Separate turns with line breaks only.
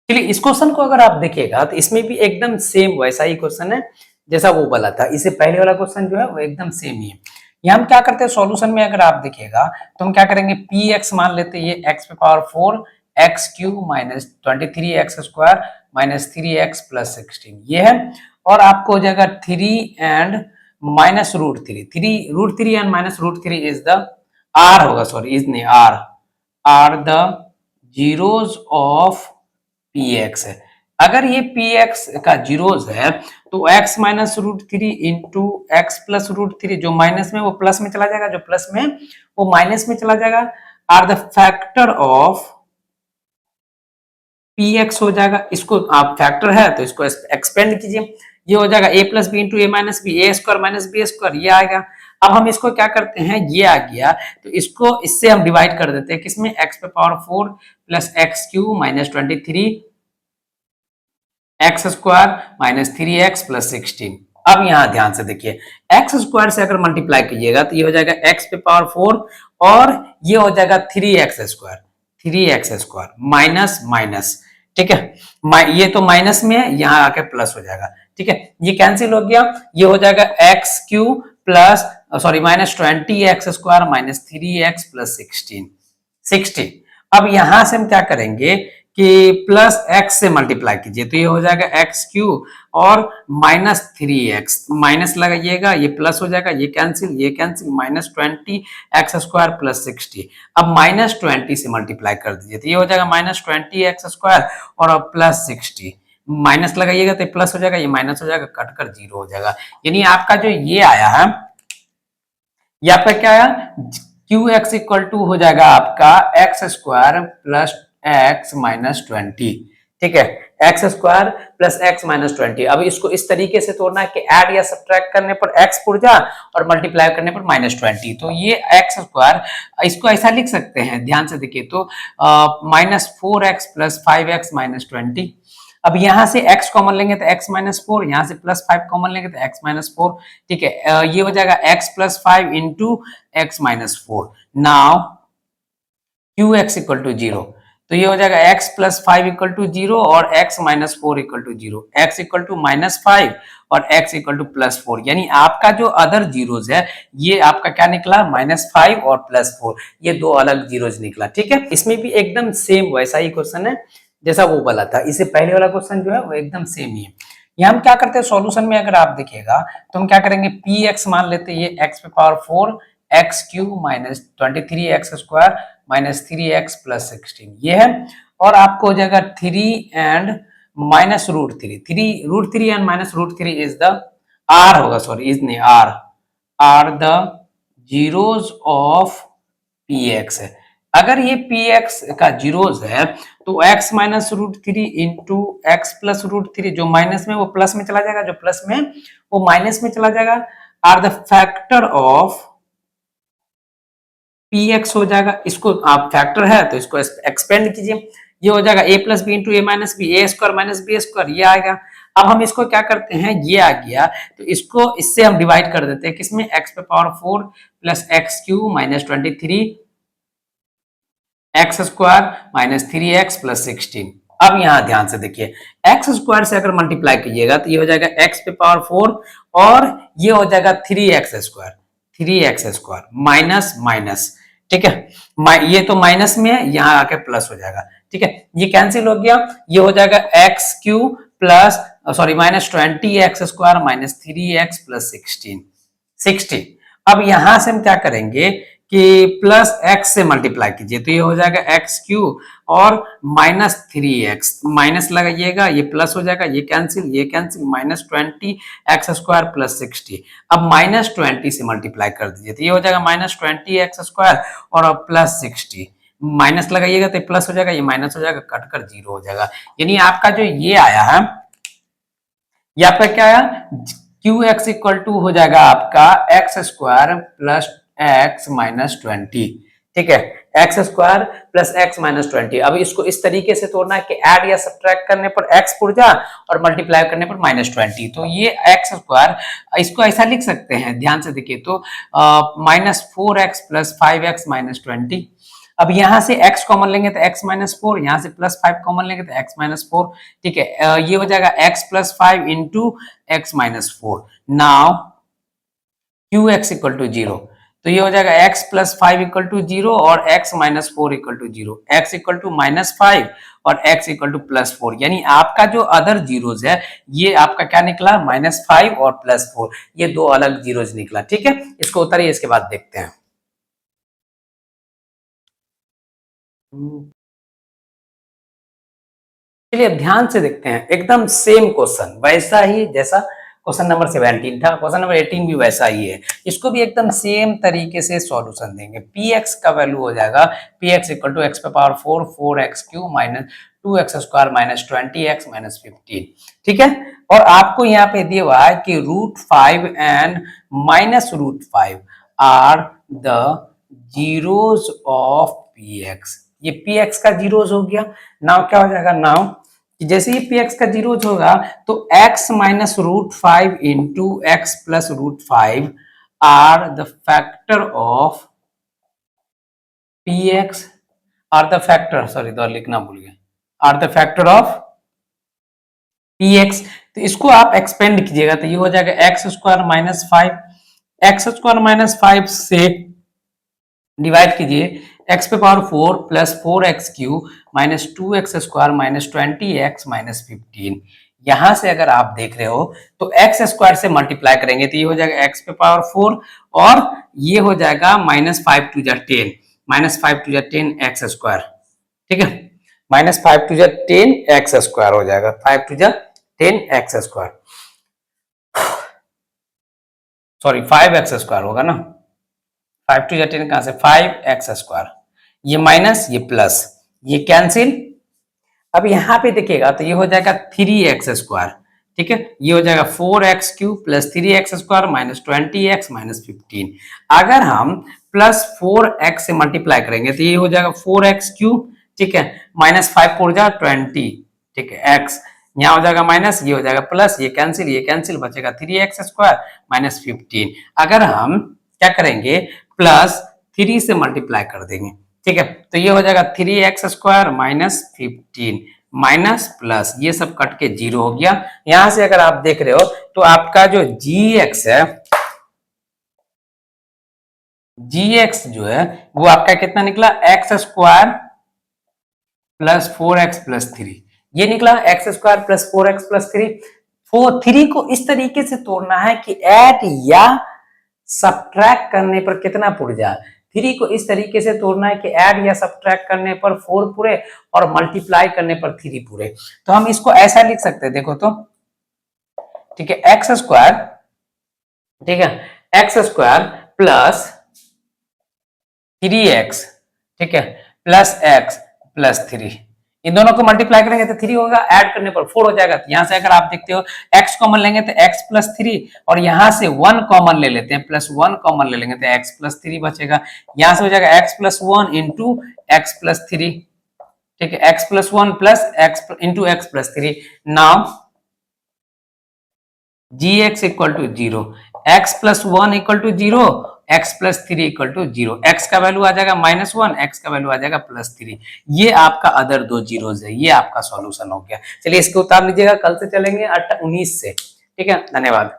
चलिए इस क्वेश्चन को अगर आप देखिएगा तो इसमें भी एकदम सेम वैसा ही क्वेश्चन है जैसा वो वाला था। इससे पहले वाला क्वेश्चन जो है वो एकदम सेम ही है। यहाँ हम क्या करते हैं सॉल्यूशन में अगर आप देखिएगा तो हम क्या करेंगे पी एक्स मान लेते हैं ये एक्स पे power 4 x cube minus 23 x square minus 3 x plus 16 ये है। और आपको हो जाएगा 3 and minus root three and minus root three is the are होगा, सॉरी इज नहीं are the zeros of p x है। अगर ये पी एक्स का जीरोज है तो x minus root three into x plus root three, जो minus में वो प्लस में चला जाएगा, जो प्लस में वो माइनस में चला जाएगा, are the factor of p x हो जाएगा। इसको आप फैक्टर है तो इसको एक्सपेंड कीजिए, ये हो जाएगा ए प्लस बी इंटू ए माइनस बी, ए स्क्वायर माइनस बी स्क्वायर, ये आएगा। अब हम इसको क्या करते हैं, ये आ गया तो इसको इससे हम डिवाइड कर देते हैं किसमें, एक्स पे power 4 plus x cube minus 23 x square minus 3 x plus 16। अब यहां ध्यान से देखिए एक्स स्क्वायर से अगर मल्टीप्लाई कीजिएगा तो ये हो जाएगा एक्स पे पावर 4 और ये हो जाएगा 3 एक्स स्क्वायर माइनस माइनस, ठीक है। ये तो माइनस में है, यहां आके प्लस हो जाएगा, ठीक है। ये कैंसिल हो गया, ये हो जाएगा x Q plus sorry minus 20 x square minus 3 x plus 16। अब यहां से हम क्या करेंगे कि प्लस एक्स से मल्टीप्लाई कीजिए तो ये हो जाएगा एक्स क्यू और माइनस 3 एक्स, माइनस लगाइएगा ये प्लस हो जाएगा, ये cancel minus 20 x square plus 60। अब माइनस 20 से मल्टीप्लाई कर दीजिए तो ये हो जाएगा माइनस 20 एक्स स्क्वायर और अब प्लस 60, माइनस लगाइएगा तो प्लस हो जाएगा, ये माइनस हो जाएगा, कट कर जीरो हो जाएगा। यानी आपका जो ये आया है, ये आपका क्या आया, क्यू एक्स इक्वल टू हो जाएगा आपका x square plus x minus 20, ठीक है। X square plus x minus 20। अब इसको इस तरीके से तोड़ना है कि ऐड या सब्ट्रैक्ट करने पर एक्स पुर्जा और मल्टीप्लाई करने पर माइनस 20, तो ये एक्स स्क्वायर इसको ऐसा लिख सकते हैं, ध्यान से देखिए तो -4x प्लस 5x माइनस 20। अब यहां से x कॉमन लेंगे तो x माइनस 4, यहां से प्लस 5 कॉमन लेंगे तो x माइनस 4, ठीक है। ये हो जाएगा x plus 5 into x minus 4। Now q x equal to 0, तो ये हो जाएगा x प्लस 5 इक्वल टू 0 और x minus 4 equal to 0, x equal to minus 5 और x इक्वल टू प्लस 4। यानी आपका जो अदर जीरोज है ये आपका क्या निकला, -5 और +4, ये दो अलग जीरोज निकला, ठीक है। इसमें भी एकदम सेम वैसा ही क्वेश्चन है जैसा वो वाला था। इससे पहले वाला क्वेश्चन जो है वो एकदम सेम ही है। यहाँ हम क्या करते हैं सॉल्यूशन में अगर आप देखिएगा तो हम क्या करेंगे पी एक्स मान लेते हैं ये एक्स पे power 4 x cube minus 23 x square minus 3 x plus 16 ये है। और आपको हो जाएगा 3 and minus root three and minus root three is the are होगा, सॉरी इज नहीं are the zeros of p x है। अगर ये पी एक्स का जीरोज है तो x minus root three into x plus root three, जो minus में वो प्लस में चला जाएगा, जो प्लस में वो माइनस में चला जाएगा, are the factor of p x हो जाएगा। इसको आप फैक्टर है तो इसको एक्सपेंड कीजिए, ये हो जाएगा ए प्लस बी इंटू ए माइनस बी, ए स्क्वायर माइनस बी स्क्वायर, ये आएगा। अब हम इसको क्या करते हैं, ये आ गया तो इसको इससे हम डिवाइड कर देते हैं किसमें, एक्स पे power 4 plus x cube minus 23 x square minus 3 x plus 16। अब यहां ध्यान से देखिए एक्स स्क्वायर से अगर मल्टीप्लाई कीजिएगा तो ये हो जाएगा एक्स पे पावर 4 और ये हो जाएगा 3 एक्स स्क्वायर माइनस माइनस, ठीक है। ये तो माइनस में है, यहां आके प्लस हो जाएगा, ठीक है। ये कैंसिल हो गया, ये हो जाएगा x Q plus sorry minus 20 x square minus 3 x plus 16। अब यहां से हम क्या करेंगे कि प्लस एक्स से मल्टीप्लाई कीजिए तो ये हो जाएगा एक्स क्यू और माइनस 3 एक्स, माइनस लगाइएगा ये प्लस हो जाएगा, ये cancel minus 20 x square plus 60। अब माइनस 20 से मल्टीप्लाई कर दीजिए तो ये हो जाएगा माइनस 20 एक्स स्क्वायर और अब प्लस 60, माइनस लगाइएगा तो प्लस हो जाएगा, ये माइनस हो जाएगा, कट कर जीरो हो जाएगा। यानी आपका जो ये आया है, ये आपका क्या आया, क्यू एक्स इक्वल टू हो जाएगा आपका x square plus x minus 20, ठीक है, x square plus x minus 20। अब इसको इस तरीके से तोड़ना है कि ऐड या सब्ट्रैक्ट करने पर एक्स पुर्जा और मल्टीप्लाई करने पर माइनस 20। तो ये एक्स स्क्वायर, इसको ऐसा लिख सकते हैं, ध्यान से देखिए तो -4x प्लस 5x माइनस 20। अब यहां से x कॉमन लेंगे तो x माइनस 4, यहां से प्लस 5 कॉमन लेंगे तो x माइनस 4। ठीक है, ये हो जाएगा x plus 5 into x minus 4। Now q x equal to 0, तो ये हो जाएगा x प्लस 5 इक्वल टू 0 और x minus 4 equal to 0, x equal to -5 और x इक्वल टू +4। यानी आपका जो अदर जीरोज है ये आपका क्या निकला, -5 और +4, ये दो अलग जीरोज निकला। ठीक है, इसको उतारिए, इसके बाद देखते हैं। चलिए अब ध्यान से देखते हैं, एकदम सेम क्वेश्चन, वैसा ही जैसा क्वेश्चन नंबर 17 था, क्वेश्चन नंबर 18 भी वैसा ही है। इसको भी एकदम सेम तरीके से सॉल्यूशन देंगे। px का वैल्यू हो जाएगा px इक्वल टू x पे power 4 4x Q minus 2x square minus 20x minus 15। ठीक है, और आपको यहाँ पे दिया हुआ है कि √5 and -√5 are the zeros of px। ये px का जीरोज हो गया। नाउ क्या हो जाएगा, नाउ जैसे ही px का जीरोज होगा तो x minus √5 into x plus √5 are the factor of px, are the factor, sorry तो लिखना भूल गया, are the factor of px। तो इसको आप एक्सपेंड कीजिएगा तो ये हो जाएगा x square minus 5, x square minus 5 से डिवाइड कीजिए x पे power 4 plus 4x Q minus 2x square minus 20x minus 15। यहां से अगर आप देख रहे हो तो x स्क्वायर से मल्टीप्लाई करेंगे तो ये हो जाएगा x पे पावर 4 और ये हो जाएगा -5 टू 10, -5 टू 10 एक्स स्क्वायर। ठीक है, -5 टू 10 एक्स स्क्वायर हो जाएगा, 5 to 10 x square, sorry 5x square होगा ना, 5 टू 10 कहां से, 5x स्क्वायर, ये माइनस ये प्लस, ये कैंसिल। अब यहां पे देखिएगा तो ये हो जाएगा 3x स्क्वायर। ठीक है, ये हो जाएगा 4x cube plus 3x square minus 20x minus 15। अगर हम प्लस 4x से मल्टीप्लाई करेंगे तो ये हो जाएगा 4x क्यूब। ठीक है, -5 4 जा 20। ठीक है, x यहाँ हो जाएगा माइनस, ये हो जाएगा प्लस, ये कैंसिल, बचेगा 3x स्क्वायर माइनस 15। अगर हम क्या करेंगे, प्लस 3 से मल्टीप्लाई कर देंगे। ठीक है, तो ये हो जाएगा 3x square minus 15 minus plus, ये सब कट के 0 हो गया। यहां से अगर आप देख रहे हो तो आपका जो gx है, gx जो है वो आपका कितना निकला, x square plus 4x plus 3, ये निकला x square plus 4x plus 3। 3 को इस तरीके से तोड़ना है कि ऐड या सब्ट्रैक्ट करने पर कितना पुर्जा, 3 को इस तरीके से तोड़ना है कि ऐड या सब्ट्रैक्ट करने पर 4 पूरे और मल्टीप्लाई करने पर 3 पूरे। तो हम इसको ऐसा लिख सकते हैं, देखो तो, ठीक है, एक्स स्क्वायर, ठीक है, एक्स स्क्वायर प्लस 3x, ठीक है, प्लस x प्लस 3, इन दोनों को मल्टीप्लाई करेंगे तो 3 होगा, ऐड करने पर 4 हो जाएगा। तो यहां से अगर आप देखते हो x कॉमन लेंगे तो x प्लस 3 और यहां से 1 कॉमन ले लेते हैं, प्लस 1 कॉमन ले लेंगे तो x प्लस 3 बचेगा। यहां से हो जाएगा x plus 1 into x plus 3। ठीक है, x plus 1 plus x into x plus 3। Now gx equal to 0, x plus 1 equal to 0, x plus 3 equal to 0, x का वैल्यू आ जाएगा -1, x का वैल्यू आ जाएगा +3। ये आपका अदर दो जीरोज है, ये आपका सॉल्यूशन हो गया। चलिए इसको उतार लीजिएगा, कल से चलेंगे 19 से। ठीक है, धन्यवाद।